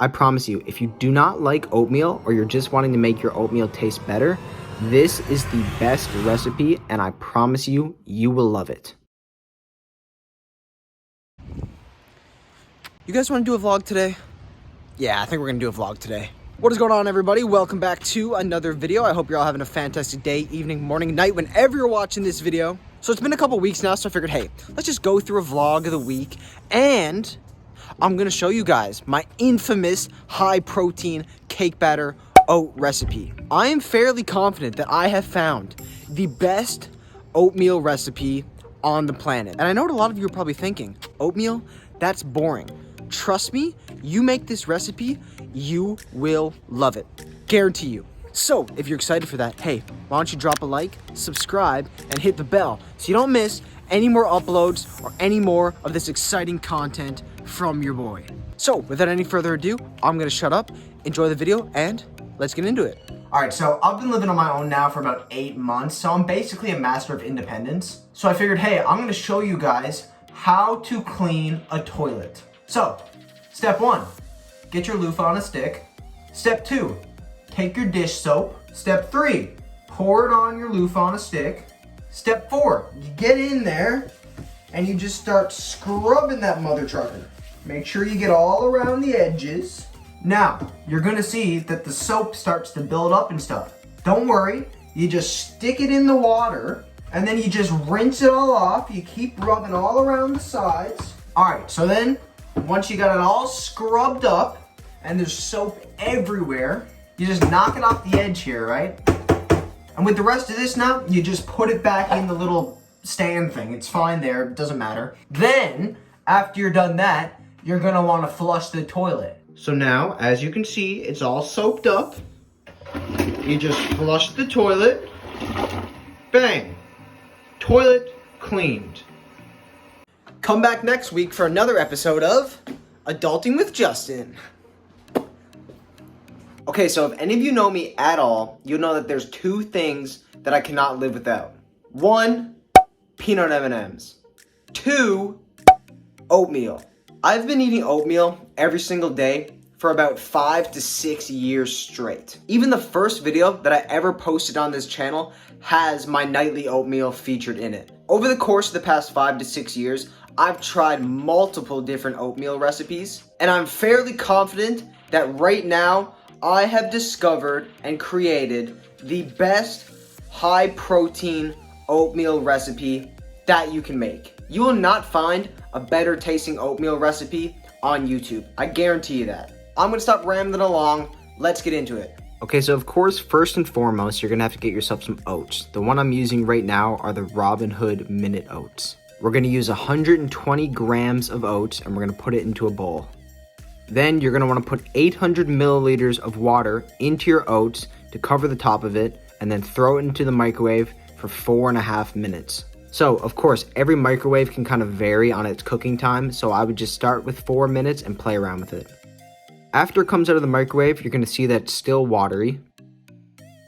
I promise you, if you do not like oatmeal or you're just wanting to make your oatmeal taste better, this is the best recipe and I promise you, you will love it. You guys want to do a vlog today? Yeah, I think we're going to do a vlog today. What is going on, everybody? Welcome back to another video. I hope you're all having a fantastic day, evening, morning, night, whenever you're watching this video. So it's been a couple weeks now, so I figured, hey, let's just go through a vlog of the week and I'm gonna show you guys my infamous high protein cake batter oat recipe. I am fairly confident that I have found the best oatmeal recipe on the planet. And I know what a lot of you are probably thinking, oatmeal, that's boring. Trust me, you make this recipe, you will love it. Guarantee you. So if you're excited for that, hey, why don't you drop a like, subscribe, and hit the bell so you don't miss any more uploads or any more of this exciting content from your boy. So without any further ado, I'm gonna shut up, enjoy the video, and let's get into it. All right, so I've been living on my own now for about 8 months, so I'm basically a master of independence. So I figured, hey, I'm gonna show you guys how to clean a toilet. So, step 1, get your loofah on a stick. Step 2, take your dish soap. Step 3, pour it on your loofah on a stick. Step 4, you get in there and you just start scrubbing that mother trucker. Make sure you get all around the edges. Now, you're gonna see that the soap starts to build up and stuff. Don't worry, you just stick it in the water and then you just rinse it all off. You keep rubbing all around the sides. All right, so then once you got it all scrubbed up and there's soap everywhere, you just knock it off the edge here, right? And with the rest of this now, you just put it back in the little stand thing. It's fine there, it doesn't matter. Then, after you're done that, you're gonna wanna flush the toilet. So now, as you can see, it's all soaped up. You just flush the toilet. Bang! Toilet cleaned. Come back next week for another episode of Adulting with Justin. Okay, so if any of you know me at all, you'll know that there's 2 things that I cannot live without. 1, peanut M&Ms. 2, oatmeal. I've been eating oatmeal every single day for about 5 to 6 years straight. Even the first video that I ever posted on this channel has my nightly oatmeal featured in it. Over the course of the past 5 to 6 years, I've tried multiple different oatmeal recipes, and I'm fairly confident that right now, I have discovered and created the best high protein oatmeal recipe that you can make. You will not find a better tasting oatmeal recipe on YouTube. I guarantee you that. I'm gonna stop rambling along. Let's get into it. Okay, so of course, first and foremost, you're gonna have to get yourself some oats. The one I'm using right now are the Robin Hood Minute Oats. We're gonna use 120 grams of oats and we're gonna put it into a bowl. Then you're gonna wanna put 800 milliliters of water into your oats to cover the top of it and then throw it into the microwave for 4.5 minutes. So of course, every microwave can kind of vary on its cooking time, so I would just start with 4 minutes and play around with it. After it comes out of the microwave, you're gonna see that it's still watery.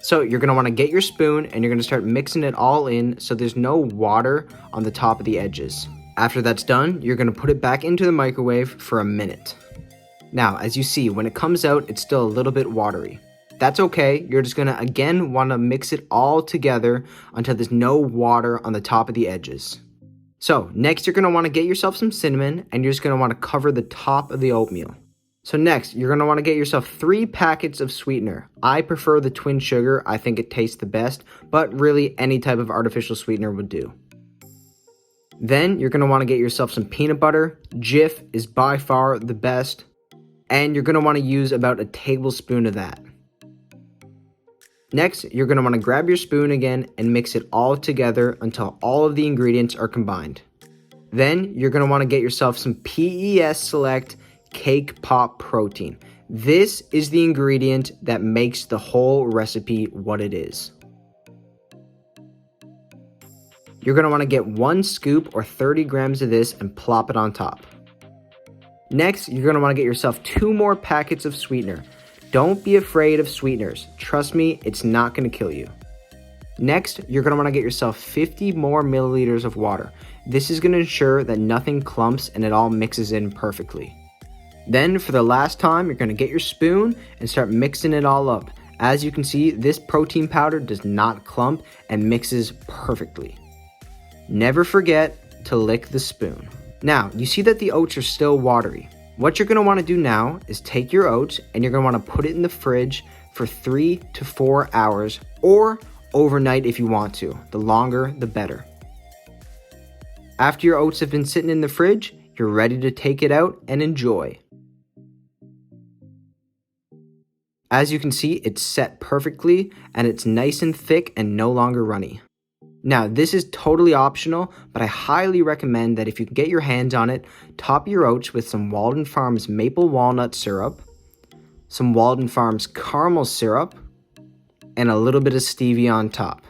So you're gonna wanna get your spoon and you're gonna start mixing it all in so there's no water on the top of the edges. After that's done, you're gonna put it back into the microwave for a minute. Now, as you see, when it comes out, it's still a little bit watery. That's okay. You're just gonna, again, wanna mix it all together until there's no water on the top of the edges. So, next you're gonna wanna get yourself some cinnamon and you're just gonna wanna cover the top of the oatmeal. So next, you're gonna wanna get yourself 3 packets of sweetener. I prefer the twin sugar. I think it tastes the best, but really any type of artificial sweetener would do. Then you're gonna wanna get yourself some peanut butter. Jif is by far the best. And you're gonna wanna use about a tablespoon of that. Next, you're gonna wanna grab your spoon again and mix it all together until all of the ingredients are combined. Then, you're gonna wanna get yourself some PES Select Cake Pop Protein. This is the ingredient that makes the whole recipe what it is. You're gonna wanna get 1 scoop or 30 grams of this and plop it on top. Next, you're gonna wanna get yourself 2 more packets of sweetener. Don't be afraid of sweeteners. Trust me, it's not gonna kill you. Next, you're gonna wanna get yourself 50 more milliliters of water. This is gonna ensure that nothing clumps and it all mixes in perfectly. Then for the last time, you're gonna get your spoon and start mixing it all up. As you can see, this protein powder does not clump and mixes perfectly. Never forget to lick the spoon. Now, you see that the oats are still watery. What you're gonna wanna do now is take your oats and you're gonna wanna put it in the fridge for 3 to 4 hours, or overnight if you want to. The longer, the better. After your oats have been sitting in the fridge, you're ready to take it out and enjoy. As you can see, it's set perfectly and it's nice and thick and no longer runny. Now, this is totally optional, but I highly recommend that if you can get your hands on it, top your oats with some Walden Farms maple walnut syrup, some Walden Farms caramel syrup, and a little bit of stevia on top.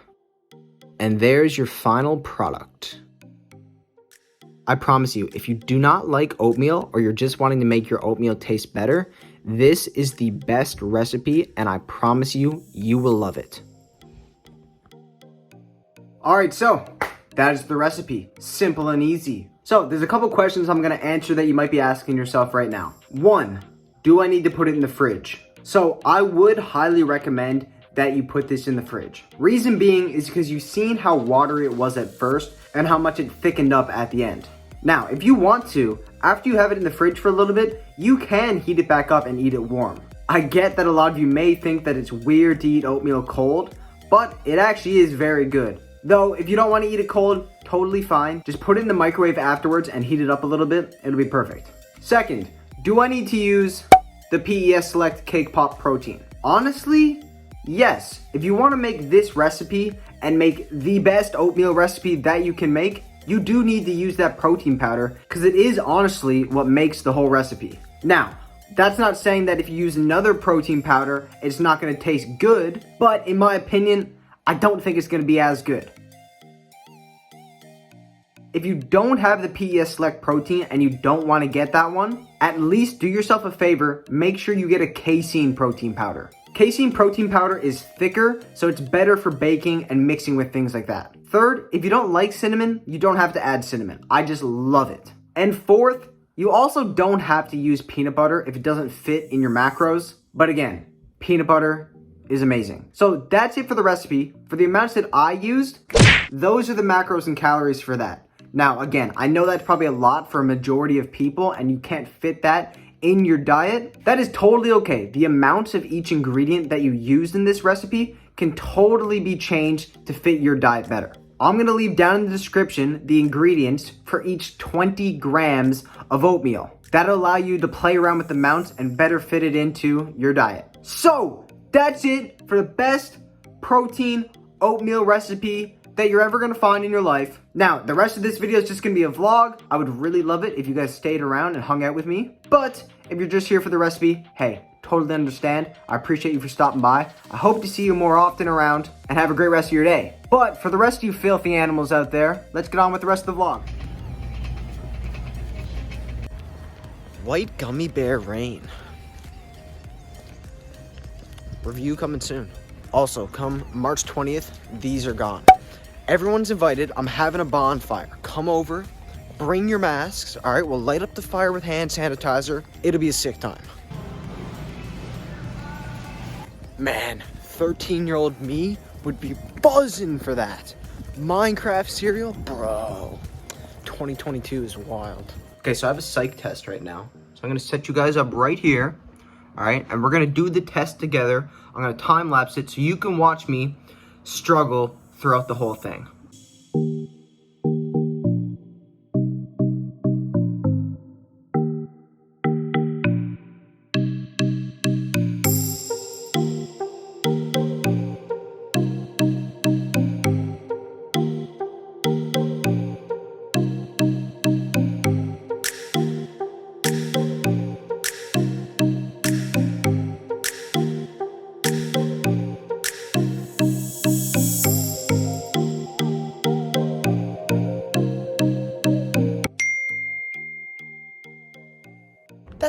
And there's your final product. I promise you, if you do not like oatmeal or you're just wanting to make your oatmeal taste better, this is the best recipe and I promise you, you will love it. Alright, so that is the recipe. Simple and easy. So there's a couple questions I'm going to answer that you might be asking yourself right now. 1, do I need to put it in the fridge? So I would highly recommend that you put this in the fridge. Reason being is because you've seen how watery it was at first and how much it thickened up at the end. Now, if you want to, after you have it in the fridge for a little bit, you can heat it back up and eat it warm. I get that a lot of you may think that it's weird to eat oatmeal cold, but it actually is very good. Though, if you don't want to eat it cold, totally fine. Just put it in the microwave afterwards and heat it up a little bit. It'll be perfect. Second, do I need to use the PES Select Cake Pop Protein? Honestly, yes. If you want to make this recipe and make the best oatmeal recipe that you can make, you do need to use that protein powder because it is honestly what makes the whole recipe. Now, that's not saying that if you use another protein powder, it's not going to taste good, but in my opinion, I don't think it's going to be as good. If you don't have the PES Select Protein and you don't want to get that one, at least do yourself a favor, make sure you get a casein protein powder. Casein protein powder is thicker, so it's better for baking and mixing with things like that. Third, if you don't like cinnamon, you don't have to add cinnamon. I just love it. And fourth, you also don't have to use peanut butter if it doesn't fit in your macros. But again, peanut butter is amazing. So that's it for the recipe. For the amounts that I used, those are the macros and calories for that. Now, again, I know that's probably a lot for a majority of people and you can't fit that in your diet. That is totally okay. The amounts of each ingredient that you used in this recipe can totally be changed to fit your diet better. I'm going to leave down in the description the ingredients for each 20 grams of oatmeal. That'll allow you to play around with the amounts and better fit it into your diet. So, that's it for the best protein oatmeal recipe that you're ever going to find in your life. Now, the rest of this video is just going to be a vlog. I would really love it if you guys stayed around and hung out with me. But if you're just here for the recipe, hey, totally understand. I appreciate you for stopping by. I hope to see you more often around and have a great rest of your day. But for the rest of you filthy animals out there, let's get on with the rest of the vlog. White gummy bear rain. Review coming soon. Also, come March 20th, these are gone. Everyone's invited. I'm having a bonfire. Come over, bring your masks. All right, we'll light up the fire with hand sanitizer. It'll be a sick time. Man, 13-year-old me would be buzzing for that. Minecraft cereal? Bro. 2022 is wild. Okay, so I have a psych test right now. So I'm gonna set you guys up right here. All right, and we're gonna do the test together. I'm gonna time lapse it so you can watch me struggle throughout the whole thing.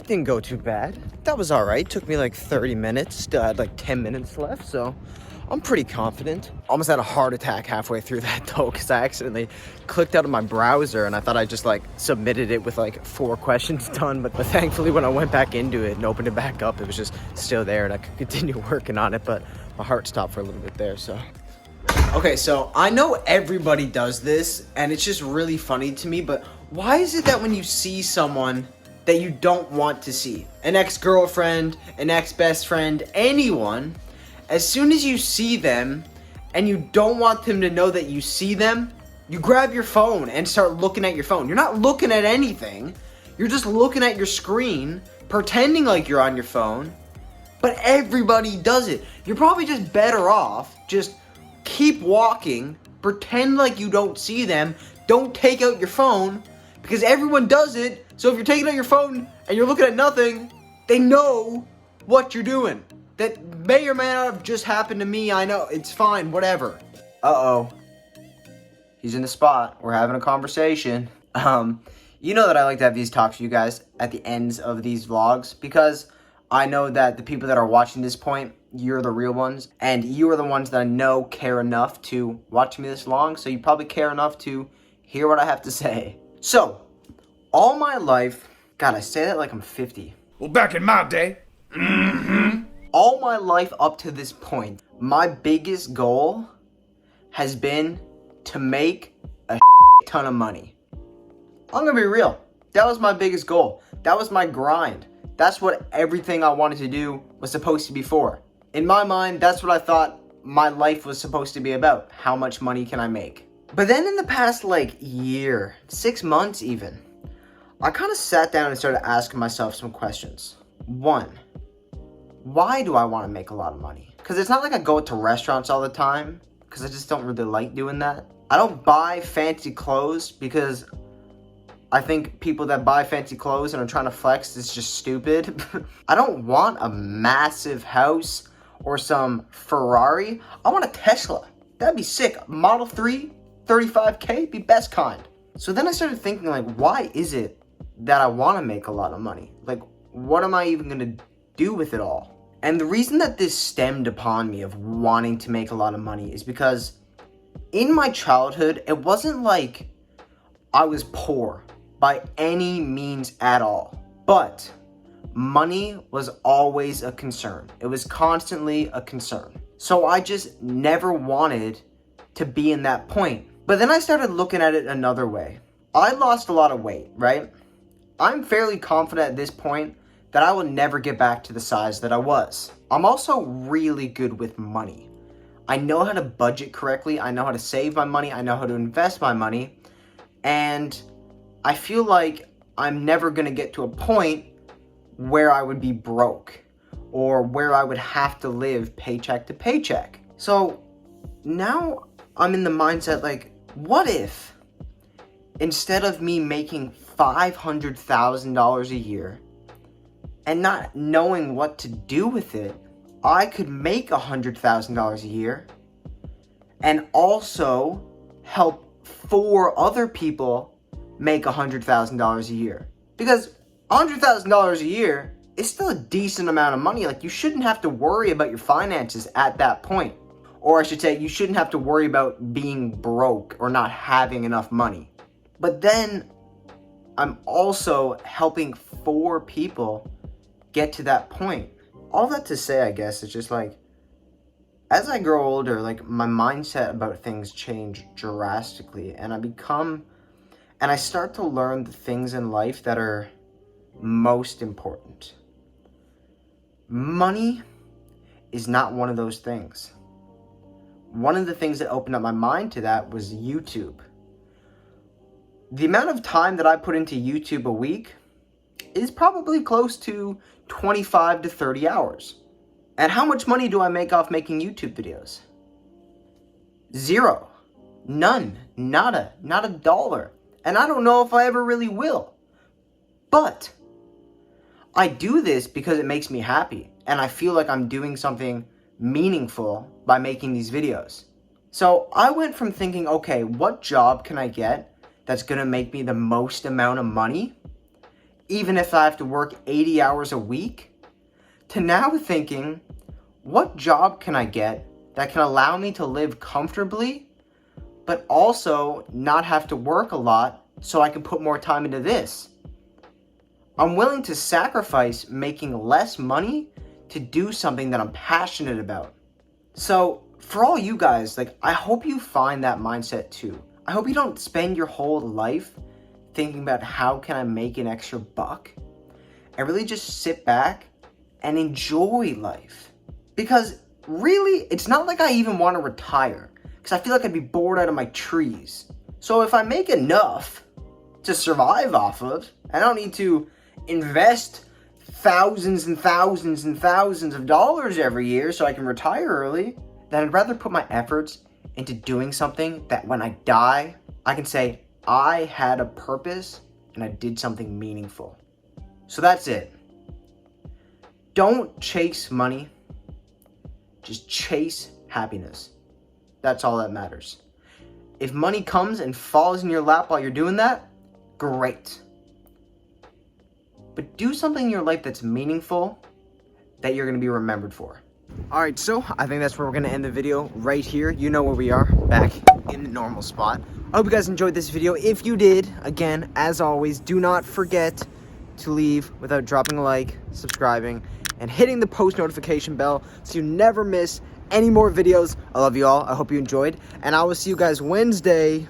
that didn't go too bad. That was all right. Took me like 30 minutes. Still had like 10 minutes left, so I'm pretty confident. Almost had a heart attack halfway through that though, because I accidentally clicked out of my browser and I thought I just like submitted it with like 4 questions done. But thankfully when I went back into it and opened it back up, it was just still there and I could continue working on it. But my heart stopped for a little bit there, so. Okay, so I know everybody does this and it's just really funny to me, but why is it that when you see someone that you don't want to see, an ex-girlfriend, an ex-best friend, anyone, as soon as you see them and you don't want them to know that you see them, you grab your phone and start looking at your phone. You're not looking at anything. You're just looking at your screen, pretending like you're on your phone. But everybody does it. You're probably just better off just keep walking, pretend like you don't see them, don't take out your phone, because everyone does it. So if you're taking out your phone and you're looking at nothing, they know what you're doing. That may or may not have just happened to me. I know, it's fine, whatever. Uh-oh. He's in the spot. We're having a conversation. You know that I like to have these talks with you guys at the ends of these vlogs, because I know that the people that are watching this point, you're the real ones, and you are the ones that I know care enough to watch me this long, so you probably care enough to hear what I have to say. So, all my life, God, I say that like I'm 50. Well, back in my day. All my life up to this point, my biggest goal has been to make a ton of money. I'm gonna be real. That was my biggest goal. That was my grind. That's what everything I wanted to do was supposed to be for. In my mind, that's what I thought my life was supposed to be about. How much money can I make? But then in the past like year, 6 months even, I kind of sat down and started asking myself some questions. One, why do I want to make a lot of money? Because it's not like I go to restaurants all the time, because I just don't really like doing that. I don't buy fancy clothes because I think people that buy fancy clothes and are trying to flex is just stupid. I don't want a massive house or some Ferrari. I want a Tesla. That'd be sick. Model 3, 35K, be best kind. So then I started thinking, like, why is it that I want to make a lot of money? Like, what am I even going to do with it all? And the reason that this stemmed upon me of wanting to make a lot of money is because in my childhood, it wasn't like I was poor by any means at all. But money was always a concern. It was constantly a concern. So I just never wanted to be in that point. But then I started looking at it another way. I lost a lot of weight, right? I'm fairly confident at this point that I will never get back to the size that I was. I'm also really good with money. I know how to budget correctly. I know how to save my money. I know how to invest my money. And I feel like I'm never gonna get to a point where I would be broke or where I would have to live paycheck to paycheck. So now I'm in the mindset like, what if instead of me making $500,000 a year and not knowing what to do with it, I could make $100,000 a year and also help 4 other people make $100,000 a year. Because $100,000 a year is still a decent amount of money. Like, you shouldn't have to worry about your finances at that point. Or I should say, you shouldn't have to worry about being broke or not having enough money. But then I'm also helping 4 people get to that point. All that to say, I guess, is just like, as I grow older, like, my mindset about things change drastically, and I start to learn the things in life that are most important. Money is not one of those things. One of the things that opened up my mind to that was YouTube. The amount of time that I put into YouTube a week is probably close to 25 to 30 hours. And how much money do I make off making YouTube videos? 0. None. Nada. Not $1. And I don't know if I ever really will. But I do this because it makes me happy. And I feel like I'm doing something meaningful by making these videos. So I went from thinking, okay, what job can I get that's going to make me the most amount of money even if I have to work 80 hours a week, to now thinking, what job can I get that can allow me to live comfortably, but also not have to work a lot so I can put more time into this? I'm willing to sacrifice making less money to do something that I'm passionate about. So for all you guys, like, I hope you find that mindset too. I hope you don't spend your whole life thinking about how can I make an extra buck, and really just sit back and enjoy life. Because really, it's not like I even want to retire, because I feel like I'd be bored out of my trees. So if I make enough to survive off of, I don't need to invest thousands and thousands and thousands of dollars every year so I can retire early, then I'd rather put my efforts into doing something that when I die, I can say, I had a purpose and I did something meaningful. So that's it. Don't chase money. Just chase happiness. That's all that matters. If money comes and falls in your lap while you're doing that, great. But do something in your life that's meaningful, that you're going to be remembered for. Alright, so I think that's where we're going to end the video right here. You know where we are, back in the normal spot. I hope you guys enjoyed this video. If you did, again, as always, do not forget to leave without dropping a like, subscribing, and hitting the post notification bell so you never miss any more videos. I love you all. I hope you enjoyed. And I will see you guys Wednesday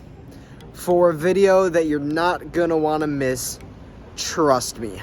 for a video that you're not going to want to miss. Trust me.